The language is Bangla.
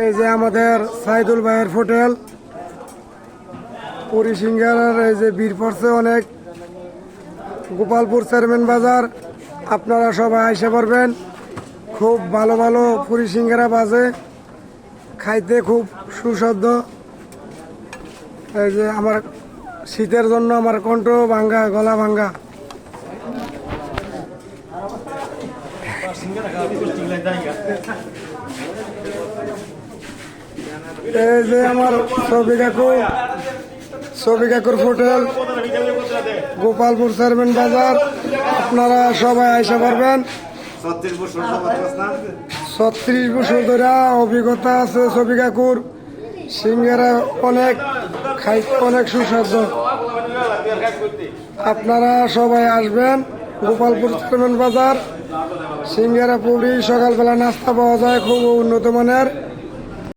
এই যে আমাদের সাইদুল ভাইয়ের হোটেল পুরি সিঙ্গারার এই যে ভিড় পড়ছে অনেক। গোপালপুর চেয়ারম্যান বাজার, আপনারা সবাই আইসা পারবেন। খুব ভালো ভালো পুরি সিঙ্গারা বাজে, খাইতে খুব সুস্বাদু। এই যে আমার শীতের জন্য আমার কণ্ঠ ভাঙ্গা, গলা ভাঙ্গা। এই যে আমার ছবি কাকুর হোটেল, গোপালপুর চেয়ারম্যান বাজার, আপনারা সবাই আইসা পারবেন। 36 বছর ধরে অভিজ্ঞতা আছে ছবি কাকুর। সিঙ্গারা অনেক খাইতে অনেক সুস্বাদু। আপনারা সবাই আসবেন গোপালপুর চেয়ারম্যান বাজার। সিঙ্গারা পুরি সকালবেলা নাস্তা পাওয়া যায় খুব উন্নত মানের।